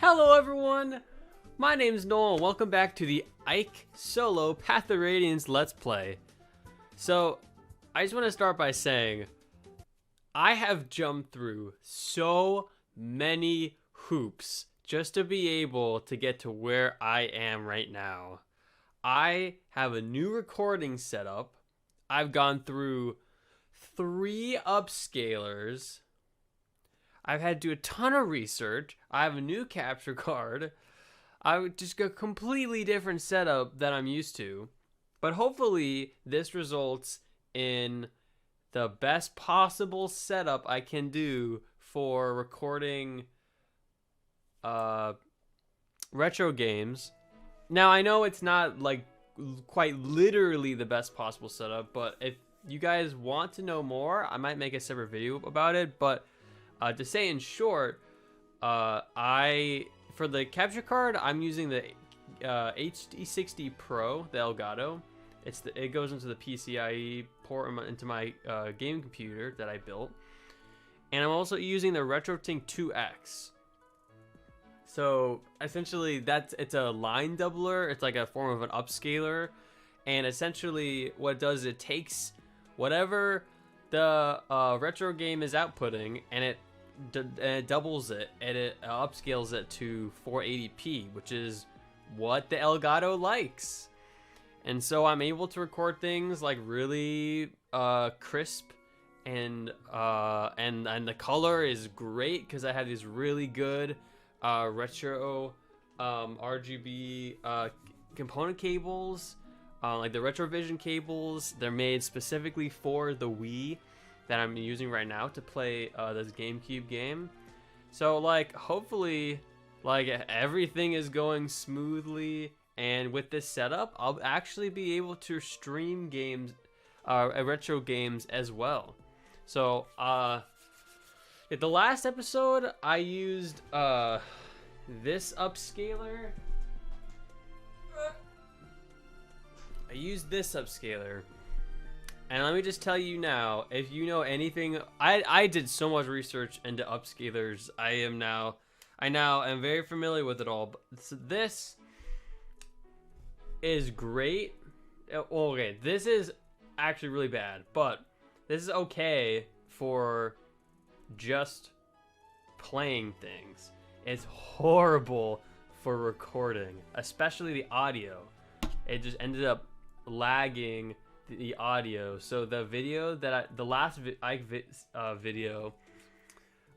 Hello everyone, my name is Noel and welcome back to the IKE solo Path of Radiance Let's Play. So, I just want to start by saying, I have jumped through so many hoops just to be able to get to where I am right now. I have a new recording setup. I've gone through 3 upscalers. I've had to do a ton of research. I have a new capture card. I would just go completely different setup than I'm used to. But hopefully this results in the best possible setup I can do for recording retro games. Now I know it's not like quite literally the best possible setup, but if you guys want to know more, I might make a separate video about it. But to say in short, for the capture card, I'm using the HD60 Pro, the Elgato. It goes into the PCIe port into my game computer that I built, and I'm also using the RetroTink 2X. So essentially, it's a line doubler. It's like a form of an upscaler, and essentially what it does, it takes whatever the retro game is outputting, and it doubles it, and it upscales it to 480p, which is what the Elgato likes. And so I'm able to record things like really crisp, and the color is great because I have these really good retro RGB component cables, like the RetroVision cables. They're made specifically for the Wii that I'm using right now to play this GameCube game. So like hopefully like everything is going smoothly, and with this setup I'll actually be able to stream games, retro games as well. So at the last episode I used this upscaler. And let me just tell you now, if you know anything, I did so much research into upscalers. I now am very familiar with it all. But this is great. Okay, this is actually really bad, but this is okay for just playing things. It's horrible for recording, especially the audio. It just ended up lagging the audio. So the video that the last video,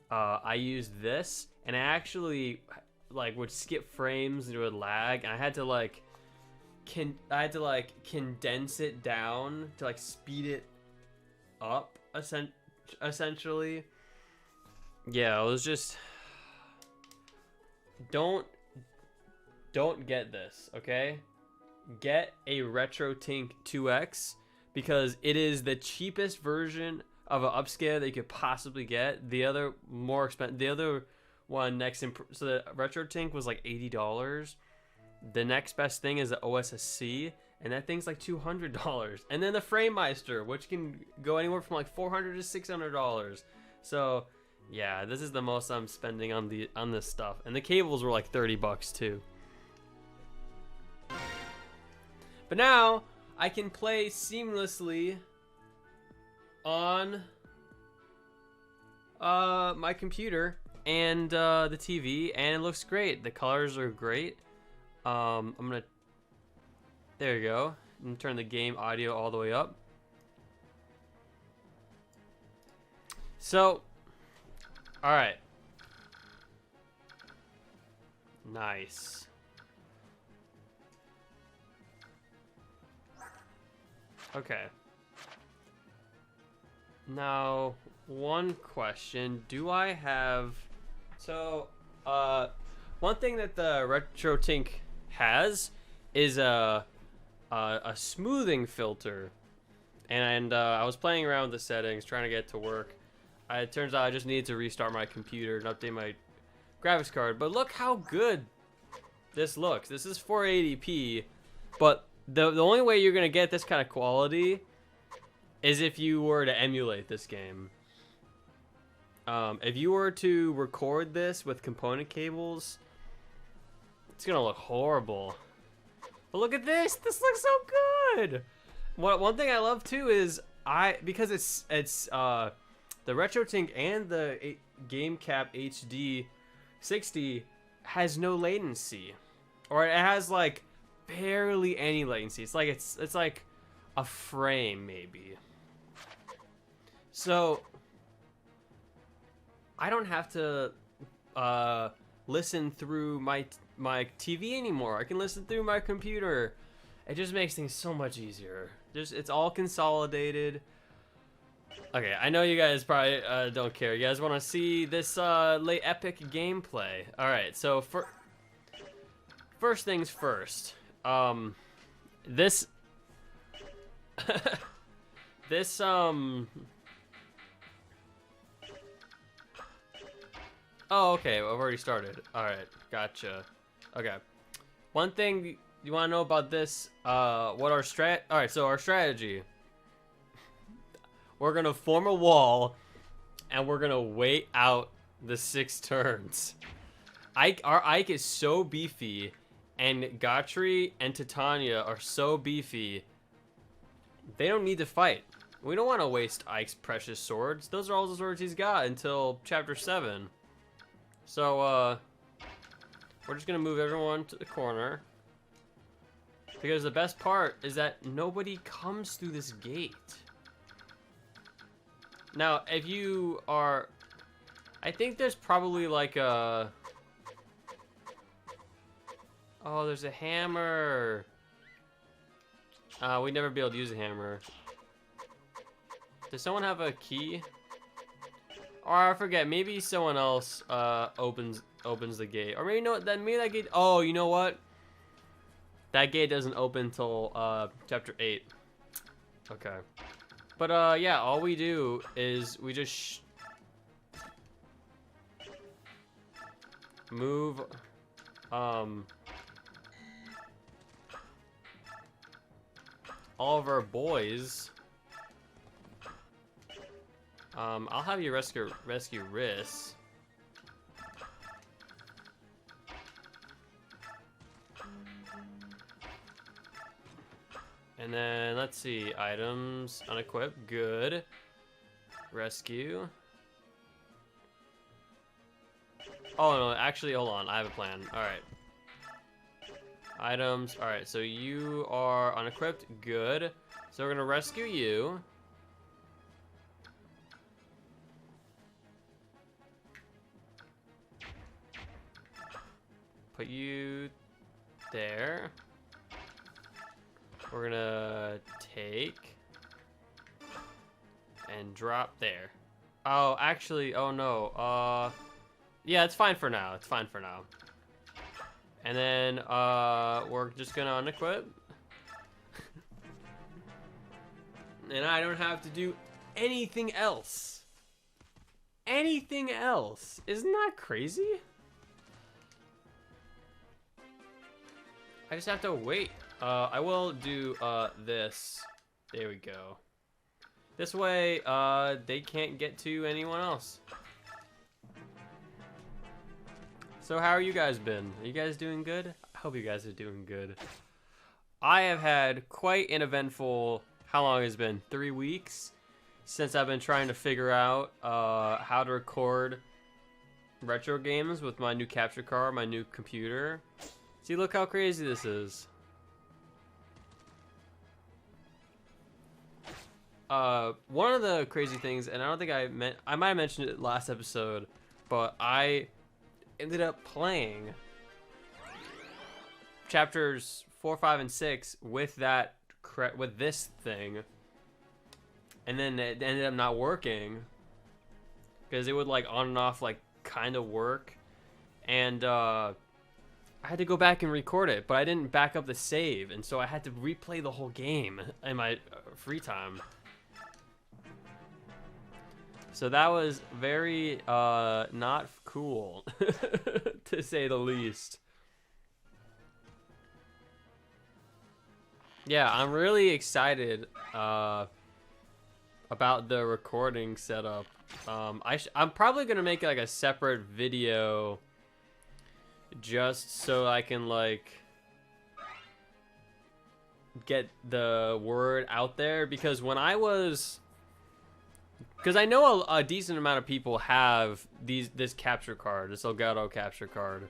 I used this, and I actually like would skip frames and it would lag, and I had to like condense it down to like speed it up essentially. Yeah, it was just don't get this, okay? Get a RetroTink 2X, because it is the cheapest version of an upscale that you could possibly get. The other more expensive, the other one next so the RetroTink was like $80. The next best thing is the OSSC, and that thing's like $200. And then the FrameMeister, which can go anywhere from like $400 to $600. So yeah, this is the most I'm spending on this stuff. And the cables were like $30 too. But now I can play seamlessly on my computer and the TV, and it looks great. The colors are great. I'm gonna, there you go, and turn the game audio all the way up. So, all right, nice. Okay. Now, one question. Do I have... So, one thing that the RetroTink has is a smoothing filter. And I was playing around with the settings, trying to get it to work. It turns out I just needed to restart my computer and update my graphics card. But look how good this looks. This is 480p, but the only way you're gonna get this kind of quality is if you were to emulate this game. If you were to record this with component cables, It's gonna look horrible. But look at this. This looks so good. One thing I love too is because it's the RetroTink and the GameCap HD 60 has no latency, or it has like barely any latency. It's like a frame maybe. So I don't have to listen through my TV anymore. I can listen through my computer. It just makes things so much easier. It's all consolidated. Okay, I know you guys probably don't care. You guys want to see this late epic gameplay. All right, so first things first. This this Oh, okay. I've already started. All right, gotcha. Okay. One thing you want to know about this? All right, so our strategy. We're gonna form a wall, and we're gonna wait out the 6 turns. Our Ike is so beefy, and Gotri and Titania are so beefy. They don't need to fight. We don't want to waste Ike's precious swords. Those are all the swords he's got until chapter 7. So we're just gonna move everyone to the corner, because the best part is that nobody comes through this gate. Now, if you are, I think there's probably like a, oh, there's a hammer. We'd never be able to use a hammer. Does someone have a key? Or I forget, maybe someone else opens the gate. Or maybe maybe that gate, oh, you know what? That gate doesn't open till chapter 8. Okay. But yeah, all we do is we just move all of our boys. I'll have you rescue Riss. And then let's see, items, unequip, good. Rescue. Oh no, actually, hold on, I have a plan. All right. Items, all right, so you are unequipped, good. So we're gonna rescue you. Put you there. We're gonna take and drop there. Oh, actually, oh no. Yeah, it's fine for now. It's fine for now. And then we're just gonna unequip. And I don't have to do anything else. Anything else. Isn't that crazy? I just have to wait. I will do this. There we go. This way, they can't get to anyone else. So how are you guys been? Are you guys doing good? I hope you guys are doing good. I have had quite an eventful, how long has it been? 3 weeks since I've been trying to figure out how to record retro games with my new capture card, my new computer. See, look how crazy this is. One of the crazy things, and I don't think I might have mentioned it last episode, but I ended up playing chapters 4, 5, and 6 with this thing, and then it ended up not working because it would like on and off like kind of work, and I had to go back and record it, but I didn't back up the save, and so I had to replay the whole game in my free time. So that was very not cool, to say the least. Yeah, I'm really excited about the recording setup. I'm probably gonna make like a separate video just so I can like get the word out there, because when I was, because I know a decent amount of people have this capture card, this Elgato capture card,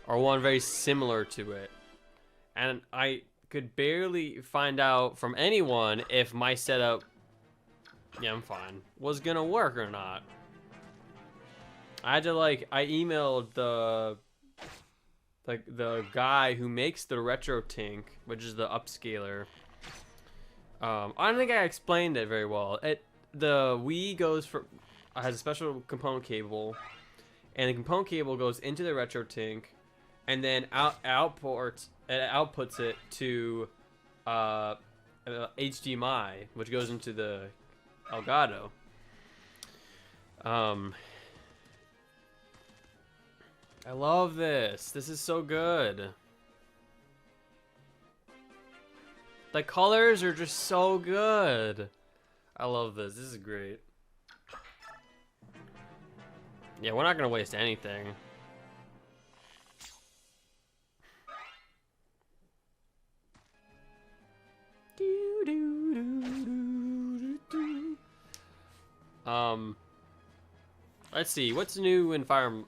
or one very similar to it, and I could barely find out from anyone if my setup, yeah, I'm fine, was gonna work or not. I had to like, I emailed the guy who makes the Retro Tink, which is the upscaler. I don't think I explained it very well. The Wii has a special component cable, and the component cable goes into the Retro Tink, and then outputs it to HDMI, which goes into the Elgato. I love this. This is so good. The colors are just so good. I love this. This is great. Yeah, we're not gonna waste anything. Let's see. What's new in Fire Emblem?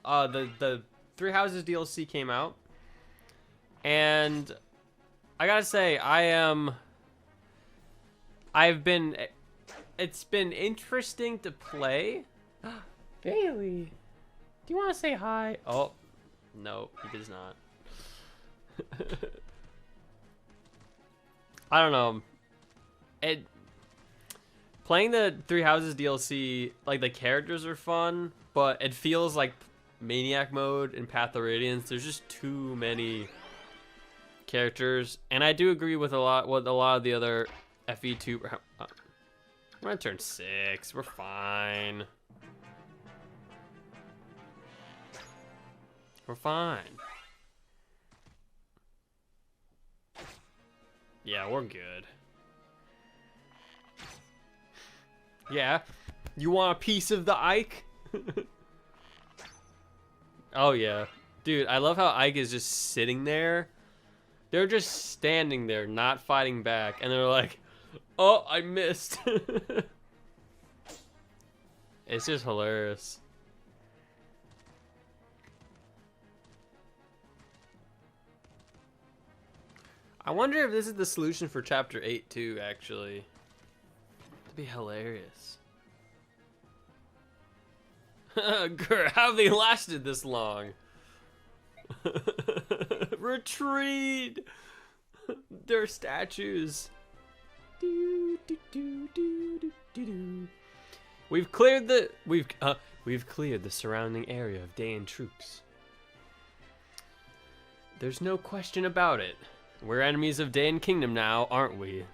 The Three Houses DLC came out, and I gotta say, it's been interesting to play. Bailey, do you want to say hi? Oh, no, he does not. I don't know. Playing the Three Houses DLC, like, the characters are fun, but it feels like Maniac Mode in Path of Radiance. There's just too many characters, and I do agree with a lot of the other FE2. We're gonna turn 6. We're fine. We're fine. Yeah, we're good. Yeah, you want a piece of the Ike? Oh yeah, dude, I love how Ike is just sitting there. They're just standing there, not fighting back, and they're like, "Oh, I missed." It's just hilarious. I wonder if this is the solution for Chapter 8 too, actually. That'd be hilarious. Grr, how have they lasted this long? Retreat! They're statues. We've cleared the surrounding area of Daein troops. There's no question about it. We're enemies of Daein Kingdom now, aren't we?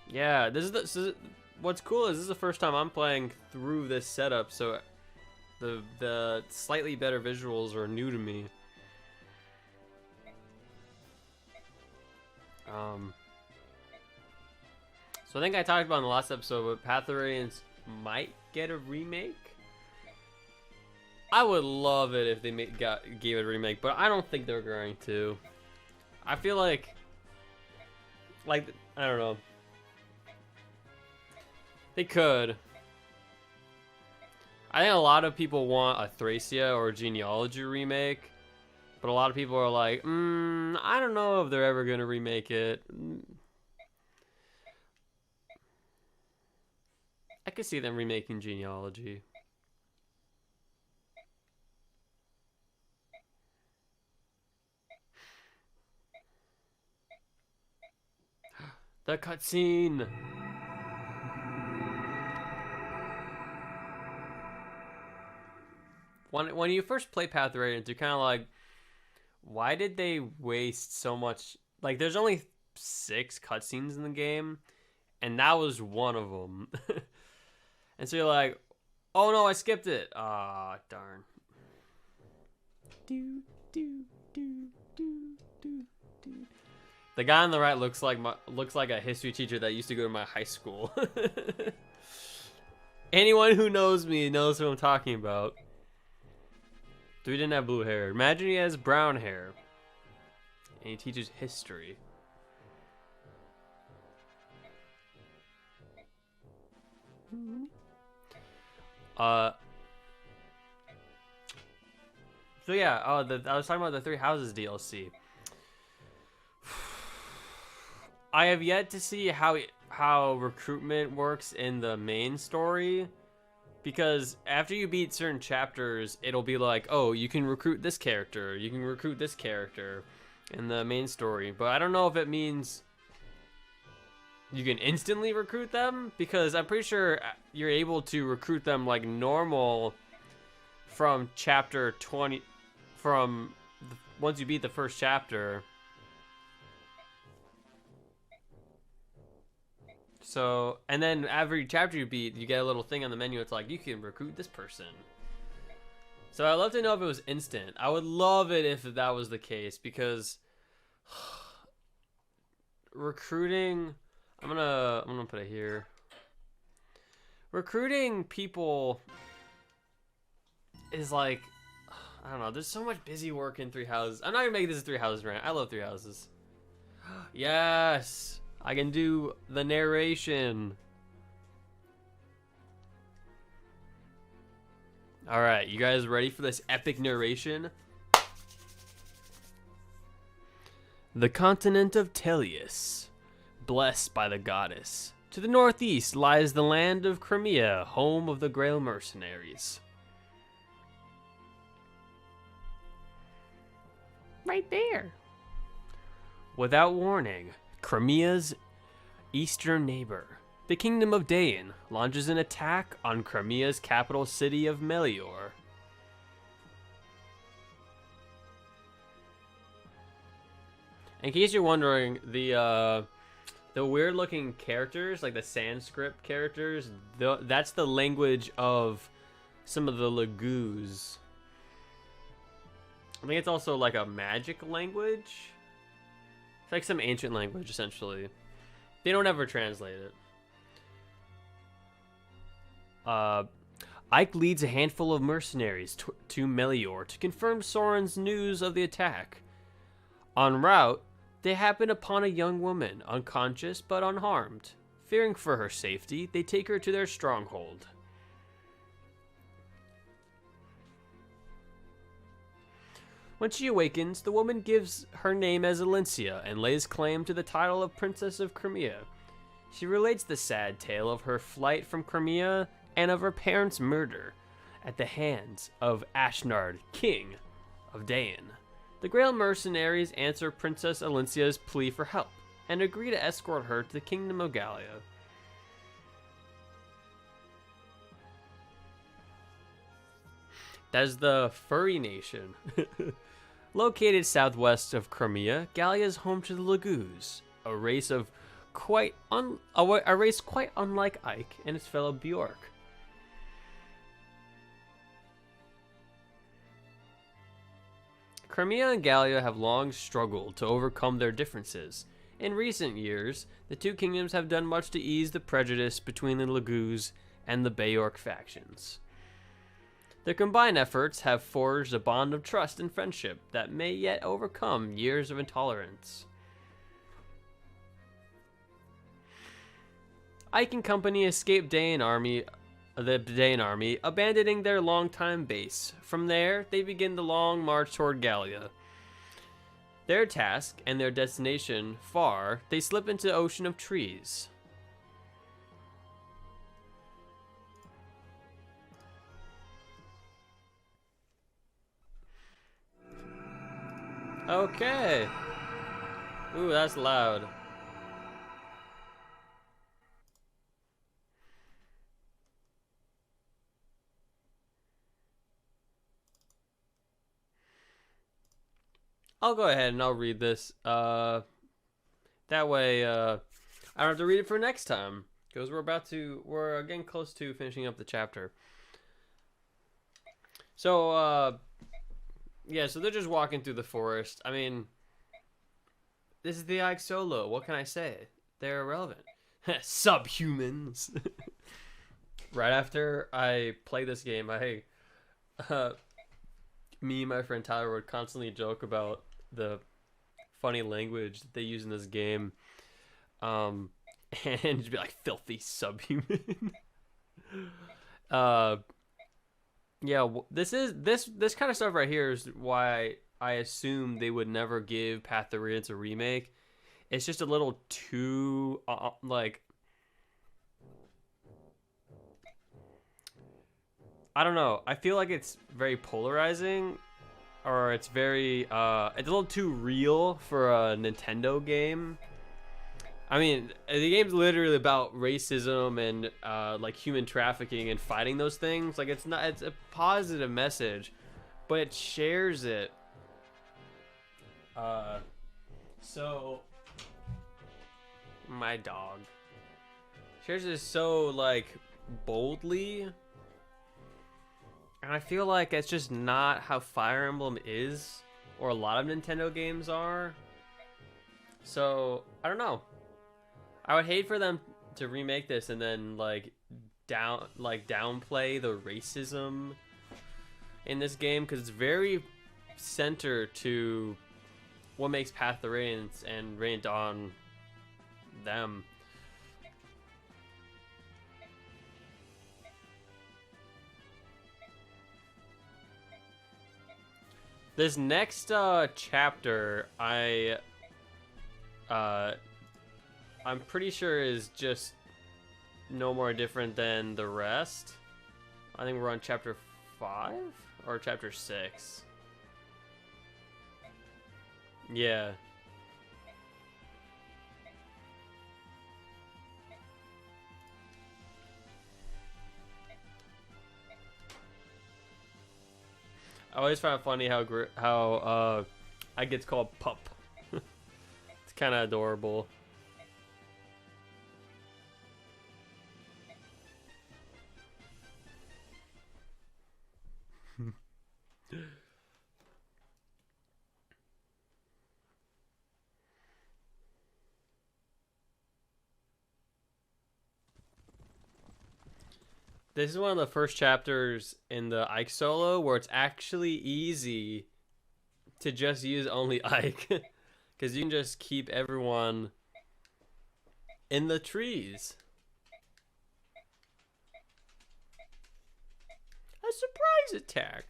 Yeah, what's cool is this is the first time I'm playing through this setup, so the slightly better visuals are new to me. So I think I talked about in the last episode, but Path of Radiance might get a remake. I would love it if they gave it a remake, but I don't think they're going to. I feel like I don't know. They could. I think a lot of people want a Thracia or a Genealogy remake, but a lot of people are like, I don't know if they're ever gonna remake it. I could see them remaking Genealogy. The cutscene. When you first play Path of Radiance, you're kind of like, why did they waste so much? Like, there's only 6 cutscenes in the game, and that was one of them. And so you're like, oh no, I skipped it. Ah, darn. The guy on the right looks like a history teacher that used to go to my high school. Anyone who knows me knows who I'm talking about. So he didn't have blue hair. Imagine he has brown hair. And he teaches history. So yeah, I was talking about the Three Houses DLC. I have yet to see how recruitment works in the main story, because after you beat certain chapters, it'll be like, oh, you can recruit this character, you can recruit this character in the main story, but I don't know if it means you can instantly recruit them, because I'm pretty sure you're able to recruit them like normal from chapter 20, once you beat the first chapter. So, and then every chapter you beat, you get a little thing on the menu. It's like, you can recruit this person. So I'd love to know if it was instant. I would love it if that was the case, because recruiting, I'm gonna put it here. Recruiting people is like, I don't know. There's so much busy work in Three Houses. I'm not gonna make this a Three Houses rant. I love Three Houses. Yes, I can do the narration. All right, you guys ready for this epic narration? The continent of Tellius, blessed by the goddess. To the northeast lies the land of Crimea, home of the Grail mercenaries. Right there. Without warning, Crimea's eastern neighbor, the Kingdom of Dain, launches an attack on Crimea's capital city of Melior. In case you're wondering, the weird-looking characters, like the Sanskrit characters, that's the language of some of the Laguz. I think it's also like a magic language. It's like some ancient language, essentially. They don't ever translate it. Ike leads a handful of mercenaries to Melior to confirm Soren's news of the attack. En route, they happen upon a young woman, unconscious but unharmed. Fearing for her safety, they take her to their stronghold. When she awakens, the woman gives her name as Alencia and lays claim to the title of Princess of Crimea. She relates the sad tale of her flight from Crimea and of her parents' murder at the hands of Ashnard, King of Dain. The Grail mercenaries answer Princess Alencia's plea for help and agree to escort her to the Kingdom of Gallia. That is the Furry Nation. Located southwest of Crimea, Gallia is home to the Laguz, a race quite unlike Ike and his fellow Bjork. Crimea and Gallia have long struggled to overcome their differences. In recent years, the two kingdoms have done much to ease the prejudice between the Laguz and the Bjork factions. Their combined efforts have forged a bond of trust and friendship that may yet overcome years of intolerance. Ike and company escaped the Dain army, abandoning their longtime base. From there, they begin the long march toward Gallia. Their task and their destination far, they slip into the ocean of trees. Okay. Ooh, that's loud. I'll go ahead and I'll read this. That way, I don't have to read it for next time, because we're getting close to finishing up the chapter. So, yeah, so they're just walking through the forest. I mean, this is the Ike solo. What can I say? They're irrelevant. Subhumans. Right after I play this game, I me and my friend Tyler would constantly joke about the funny language that they use in this game, and just be like filthy subhuman. Yeah, this kind of stuff right here is why I assume they would never give Path to Radiance a remake. It's just a little too like, I don't know. I feel like it's very polarizing, or it's very it's a little too real for a Nintendo game. I mean, the game's literally about racism and like human trafficking and fighting those things. Like, it's a positive message, but it shares it. So my dog shares it so like boldly, and I feel like it's just not how Fire Emblem is, or a lot of Nintendo games are. So I don't know. I would hate for them to remake this and then downplay the racism in this game, because it's very centered to what makes Path to Radiance and Radiant Dawn them. This next chapter, I'm pretty sure is just no more different than the rest. I think we're on chapter 5 or chapter 6. Yeah. I always find it funny how I gets called pup. It's kind of adorable. This is one of the first chapters in the Ike solo where it's actually easy to just use only Ike, because you can just keep everyone in the trees. A surprise attack.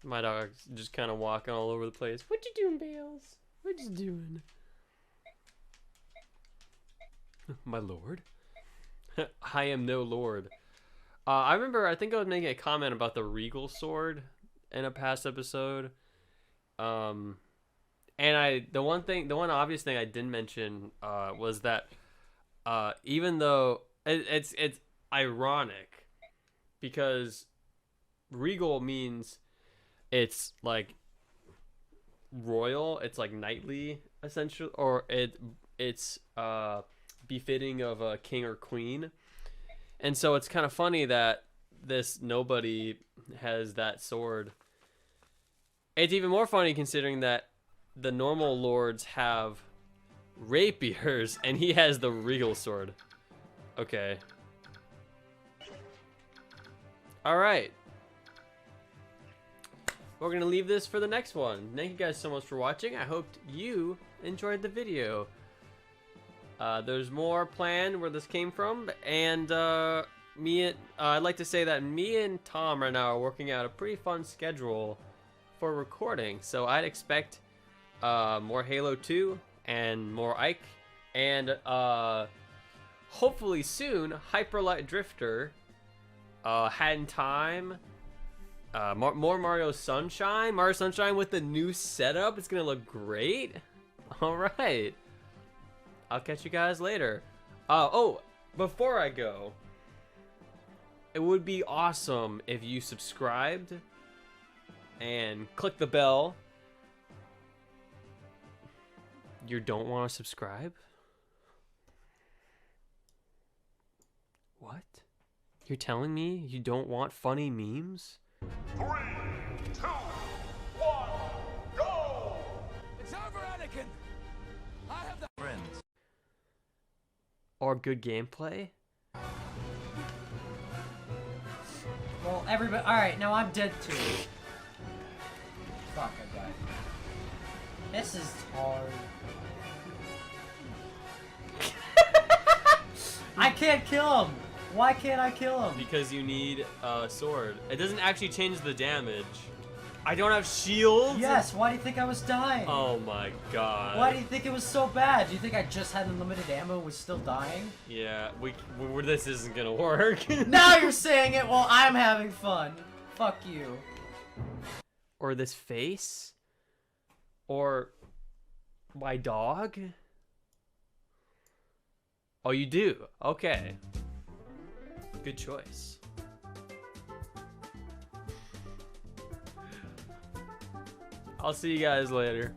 My dog's just kind of walking all over the place. What you doing, Bales? What you doing? My lord? I am no lord. I remember, I think I was making a comment about the regal sword in a past episode. And the one obvious thing I didn't mention was that even though it's ironic, because regal means it's like royal, it's like knightly essentially, or it's befitting of a king or queen. And so it's kind of funny that this nobody has that sword. It's even more funny considering that the normal lords have rapiers and he has the regal sword. Okay. All right. We're gonna leave this for the next one. Thank you guys so much for watching. I hope you enjoyed the video. There's more planned where this came from, and I'd like to say that me and Tom right now are working out a pretty fun schedule for recording. So I'd expect more Halo 2 and more Ike, and hopefully soon Hyperlight Drifter, Hat in Time, more Mario Sunshine. Mario Sunshine with the new setup. It's gonna look great. All right. I'll catch you guys later. Oh, before I go, it would be awesome if you subscribed and click the bell. You don't want to subscribe? What? You're telling me you don't want funny memes? 3, 2, 1, go! It's over, Anakin! I have the friends. Or good gameplay? Well, everybody. Alright, now I'm dead too. Fuck, I died. This is hard. I can't kill him! Why can't I kill him? Because you need a sword. It doesn't actually change the damage. I don't have shields? Yes, why do you think I was dying? Oh my god. Why do you think it was so bad? Do you think I just had unlimited ammo and was still dying? Yeah, this isn't gonna work. Now you're saying it while I'm having fun. Fuck you. Or this face? Or my dog? Oh, you do? Okay. Good choice. I'll see you guys later.